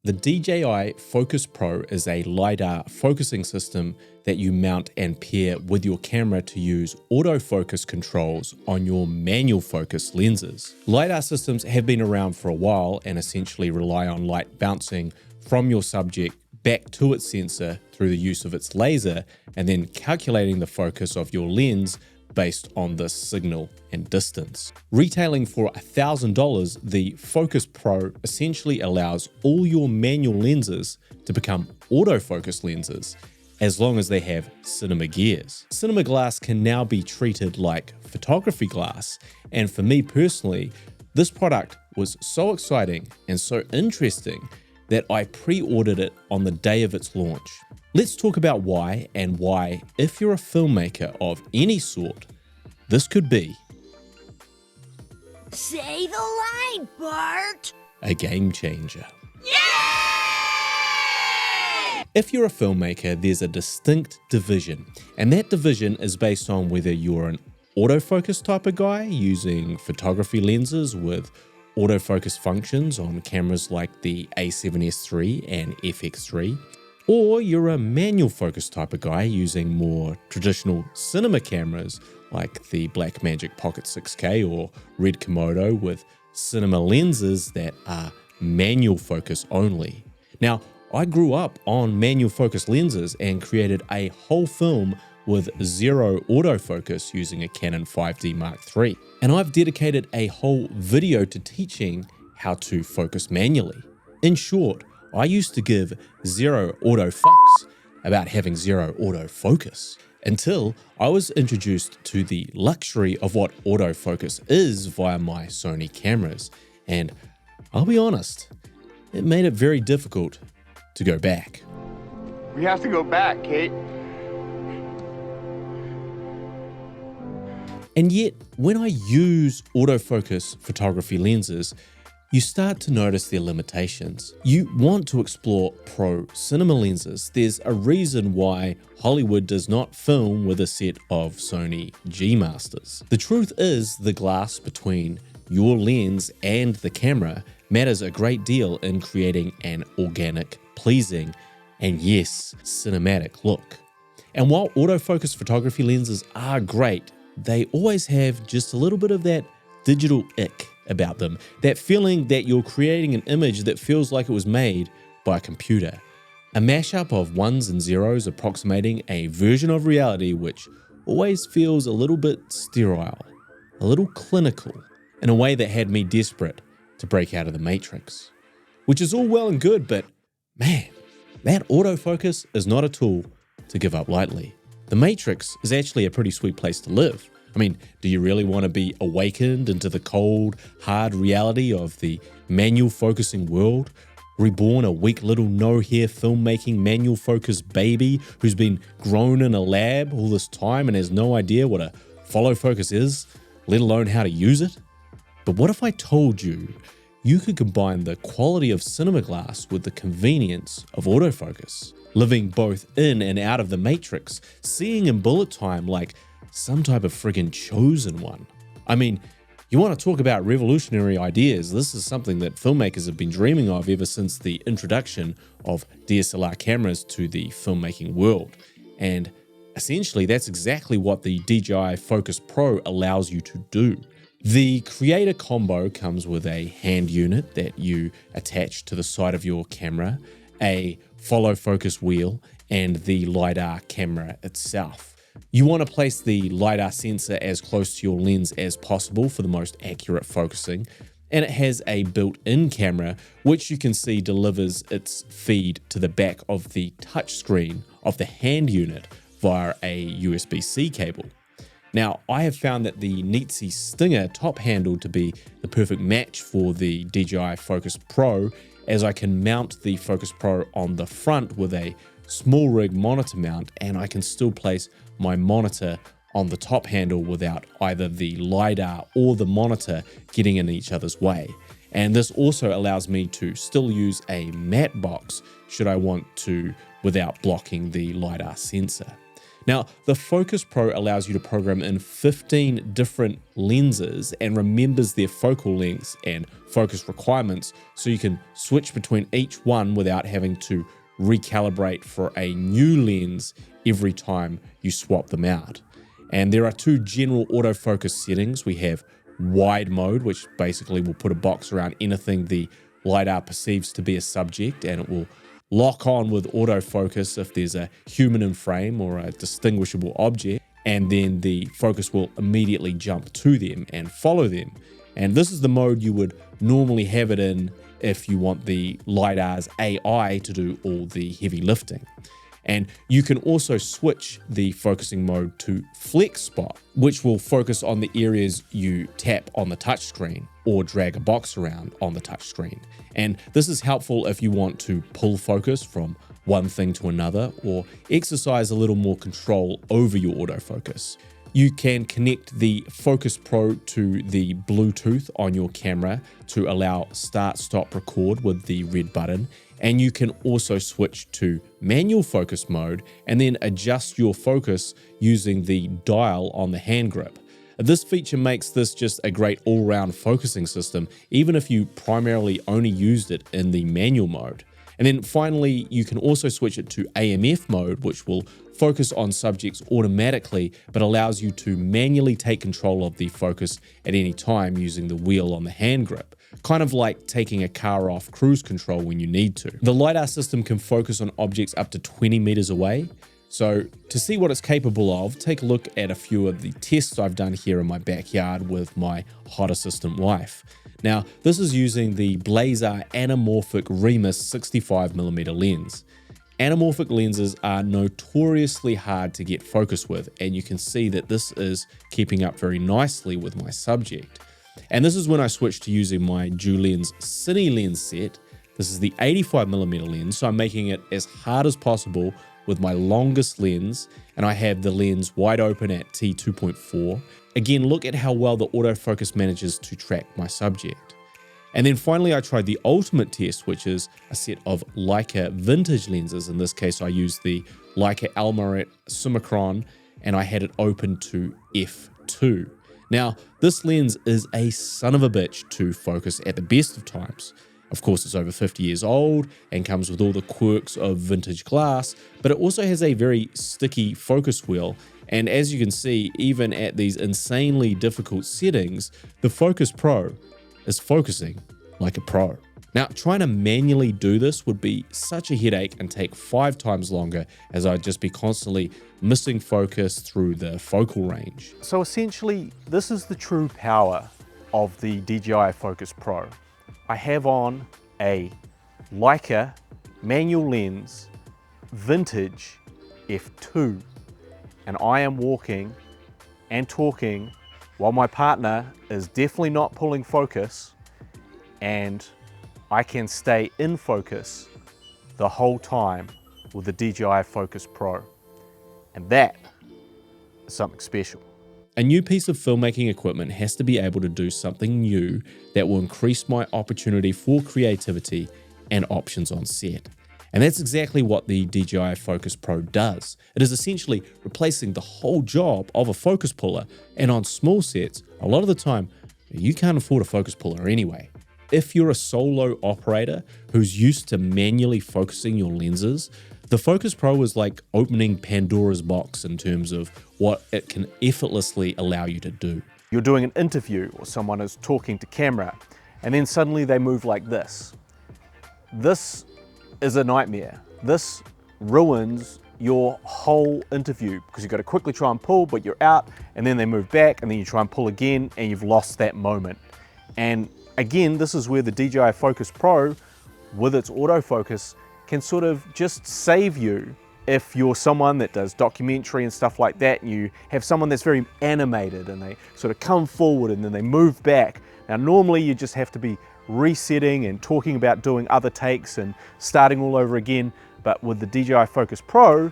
The DJI Focus PRO is a LiDAR focusing system that you mount and pair with your camera to use autofocus controls on your manual focus lenses. LiDAR systems have been around for a while and essentially rely on light bouncing from your subject back to its sensor through the use of its laser and then calculating the focus of your lens based on this signal and distance. Retailing for $1,000, the Focus Pro essentially allows all your manual lenses to become autofocus lenses as long as they have cinema gears. Cinema glass can now be treated like photography glass, and for me personally, this product was so exciting and so interesting that I pre-ordered it on the day of its launch. Let's talk about why, and why, if you're a filmmaker of any sort, this could be, say the line, Bart, a game changer. Yay! If you're a filmmaker, there's a distinct division, and that division is based on whether you're an autofocus type of guy using photography lenses with autofocus functions on cameras like the A7S III and FX3, or you're a manual focus type of guy using more traditional cinema cameras like the Blackmagic Pocket 6K or Red Komodo with cinema lenses that are manual focus only. Now, I grew up on manual focus lenses and created a whole film with zero autofocus using a Canon 5D Mark III. And I've dedicated a whole video to teaching how to focus manually. In short, I used to give zero auto fucks about having zero autofocus until I was introduced to the luxury of what autofocus is via my Sony cameras. And I'll be honest, it made it very difficult to go back. We have to go back, Kate. And yet, when I use autofocus photography lenses, you start to notice their limitations. You want to explore pro cinema lenses. There's a reason why Hollywood does not film with a set of Sony G Masters. The truth is, the glass between your lens and the camera matters a great deal in creating an organic, pleasing, and yes, cinematic look. And while autofocus photography lenses are great, they always have just a little bit of that digital ick about them, that feeling that you're creating an image that feels like it was made by a computer. A mashup of ones and zeros approximating a version of reality which always feels a little bit sterile, a little clinical, in a way that had me desperate to break out of the matrix. Which is all well and good, but man, that autofocus is not a tool to give up lightly. The Matrix is actually a pretty sweet place to live. I mean, do you really want to be awakened into the cold, hard reality of the manual focusing world? Reborn a weak little no-hair filmmaking manual focus baby who's been grown in a lab all this time and has no idea what a follow focus is, let alone how to use it? But what if I told you you could combine the quality of cinema glass with the convenience of autofocus, living both in and out of the Matrix, seeing in bullet time like some type of friggin' chosen one? I mean, you want to talk about revolutionary ideas, this is something that filmmakers have been dreaming of ever since the introduction of DSLR cameras to the filmmaking world. And essentially, that's exactly what the DJI Focus Pro allows you to do. The Creator Combo comes with a hand unit that you attach to the side of your camera, a follow focus wheel, and the LiDAR camera itself. You want to place the LiDAR sensor as close to your lens as possible for the most accurate focusing, and it has a built-in camera which you can see delivers its feed to the back of the touchscreen of the hand unit via a USB-C cable. Now, I have found that the Neatsy Stinger top handle to be the perfect match for the DJI Focus Pro, as I can mount the Focus Pro on the front with a small rig monitor mount, and I can still place my monitor on the top handle without either the LiDAR or the monitor getting in each other's way. And this also allows me to still use a matte box should I want to without blocking the LiDAR sensor. Now, the Focus Pro allows you to program in 15 different lenses and remembers their focal lengths and focus requirements, so you can switch between each one without having to recalibrate for a new lens every time you swap them out. And there are two general autofocus settings. We have wide mode, which basically will put a box around anything the LiDAR perceives to be a subject, and it will lock on with autofocus if there's a human in frame or a distinguishable object, and then the focus will immediately jump to them and follow them. And this is the mode you would normally have it in if you want the LiDAR's AI to do all the heavy lifting. And you can also switch the focusing mode to flex spot, which will focus on the areas you tap on the touchscreen or drag a box around on the touchscreen. And this is helpful if you want to pull focus from one thing to another or exercise a little more control over your autofocus. You can connect the Focus Pro to the Bluetooth on your camera to allow start-stop record with the red button, and you can also switch to manual focus mode and then adjust your focus using the dial on the hand grip. This feature makes this just a great all-round focusing system, even if you primarily only used it in the manual mode. And then finally, you can also switch it to AMF mode, which will focus on subjects automatically, but allows you to manually take control of the focus at any time using the wheel on the hand grip. Kind of like taking a car off cruise control when you need to. The LiDAR system can focus on objects up to 20 meters away. So to see what it's capable of, take a look at a few of the tests I've done here in my backyard with my hot assistant wife. Now, this is using the Blazer Anamorphic Remus 65mm lens. Anamorphic lenses are notoriously hard to get focus with, and you can see that this is keeping up very nicely with my subject. And this is when I switched to using my dual lens Cine lens set. This is the 85mm lens, so I'm making it as hard as possible with my longest lens, and I have the lens wide open at t2.4. Again, look at how well the autofocus manages to track my subject. And then finally, I tried the ultimate test, which is a set of Leica vintage lenses. In this case, I used the Leica Almaret Summicron, and I had it open to f2. Now, this lens is a son of a bitch to focus at the best of times. Of course, it's over 50 years old and comes with all the quirks of vintage glass, but it also has a very sticky focus wheel. And as you can see, even at these insanely difficult settings, the Focus Pro is focusing like a pro. Now, trying to manually do this would be such a headache and take 5 times longer, as I'd just be constantly missing focus through the focal range. So essentially, this is the true power of the DJI Focus Pro. I have on a Leica manual lens, vintage f2, and I am walking and talking while my partner is definitely not pulling focus, and I can stay in focus the whole time with the DJI Focus Pro. And that is something special. A new piece of filmmaking equipment has to be able to do something new that will increase my opportunity for creativity and options on set. And that's exactly what the DJI Focus Pro does. It is essentially replacing the whole job of a focus puller, and on small sets, a lot of the time, you can't afford a focus puller anyway. If you're a solo operator who's used to manually focusing your lenses, the Focus Pro is like opening Pandora's box in terms of what it can effortlessly allow you to do. You're doing an interview or someone is talking to camera, and then suddenly they move like this. This is a nightmare. This ruins your whole interview because you've got to quickly try and pull, but you're out, and then they move back, and then you try and pull again, and you've lost that moment. And again, this is where the DJI Focus Pro, with its autofocus, can sort of just save you if you're someone that does documentary and stuff like that, and you have someone that's very animated and they sort of come forward and then they move back. Now, normally you just have to be resetting and talking about doing other takes and starting all over again, but with the DJI Focus Pro,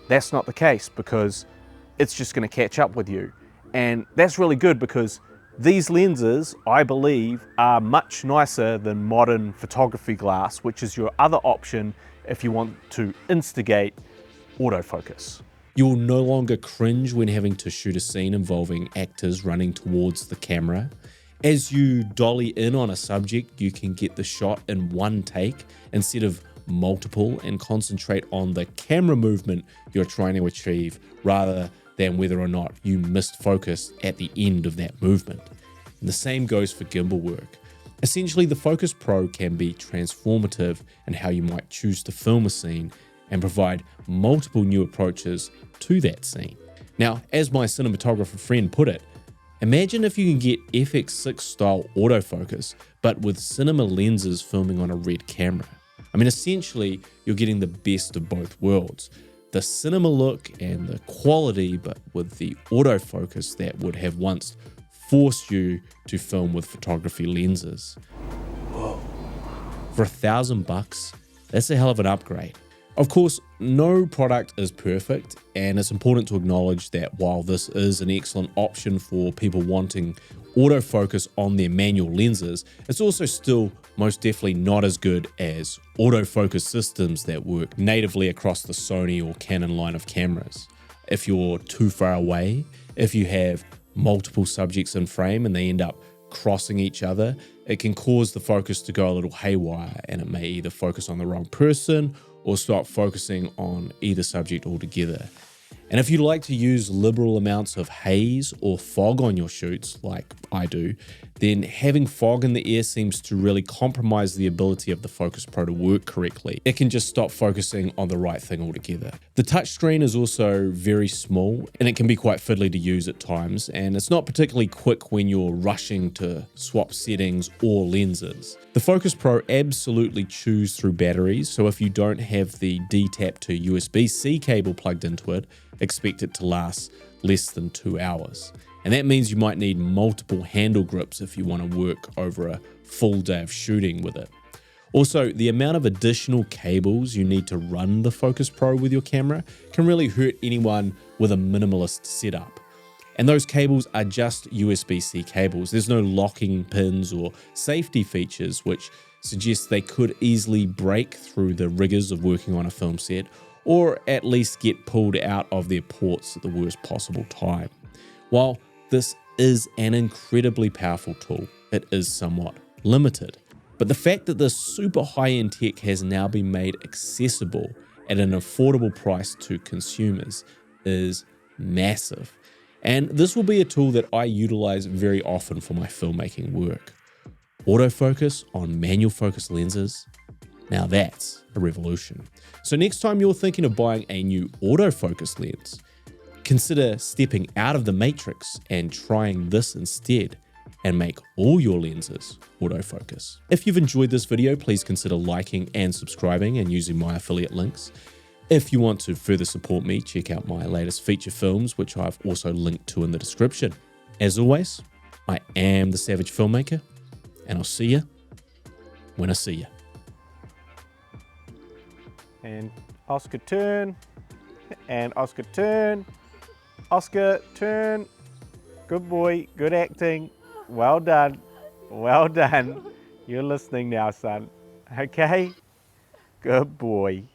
that's not the case because it's just going to catch up with you. And that's really good because these lenses, I believe, are much nicer than modern photography glass, which is your other option if you want to instigate autofocus. You will no longer cringe when having to shoot a scene involving actors running towards the camera. As you dolly in on a subject, you can get the shot in one take instead of multiple and concentrate on the camera movement you're trying to achieve rather than whether or not you missed focus at the end of that movement. And the same goes for gimbal work. Essentially, the Focus Pro can be transformative in how you might choose to film a scene and provide multiple new approaches to that scene. Now, as my cinematographer friend put it, imagine if you can get FX6 style autofocus, but with cinema lenses filming on a red camera. I mean, essentially, you're getting the best of both worlds. The cinema look and the quality, but with the autofocus that would have once forced you to film with photography lenses. Whoa. For $1,000, that's a hell of an upgrade. Of course, no product is perfect, and it's important to acknowledge that while this is an excellent option for people wanting autofocus on their manual lenses, it's also still most definitely not as good as autofocus systems that work natively across the Sony or Canon line of cameras. If you're too far away, if you have multiple subjects in frame and they end up crossing each other, it can cause the focus to go a little haywire, and it may either focus on the wrong person or stop focusing on either subject altogether. And if you like to use liberal amounts of haze or fog on your shoots, like I do, then having fog in the air seems to really compromise the ability of the Focus Pro to work correctly. It can just stop focusing on the right thing altogether. The touchscreen is also very small, and it can be quite fiddly to use at times, and it's not particularly quick when you're rushing to swap settings or lenses. The Focus Pro absolutely chews through batteries, so if you don't have the D-Tap to USB-C cable plugged into it, expect it to last less than 2 hours. And that means you might need multiple handle grips if you want to work over a full day of shooting with it. Also, the amount of additional cables you need to run the Focus Pro with your camera can really hurt anyone with a minimalist setup. And those cables are just USB-C cables. There's no locking pins or safety features, which suggests they could easily break through the rigors of working on a film set, or at least get pulled out of their ports at the worst possible time. While this is an incredibly powerful tool, it is somewhat limited. But the fact that this super high-end tech has now been made accessible at an affordable price to consumers is massive. And this will be a tool that I utilize very often for my filmmaking work. Autofocus on manual focus lenses, now that's a revolution. So next time you're thinking of buying a new autofocus lens, consider stepping out of the matrix and trying this instead and make all your lenses autofocus. If you've enjoyed this video, please consider liking and subscribing and using my affiliate links. If you want to further support me, check out my latest feature films, which I've also linked to in the description. As always, I am the Savage Filmmaker, and I'll see you when I see you. And Oscar turn, and Oscar turn, Oscar turn. Good boy, good acting. Well done, well done. You're listening now, son. Okay? Good boy.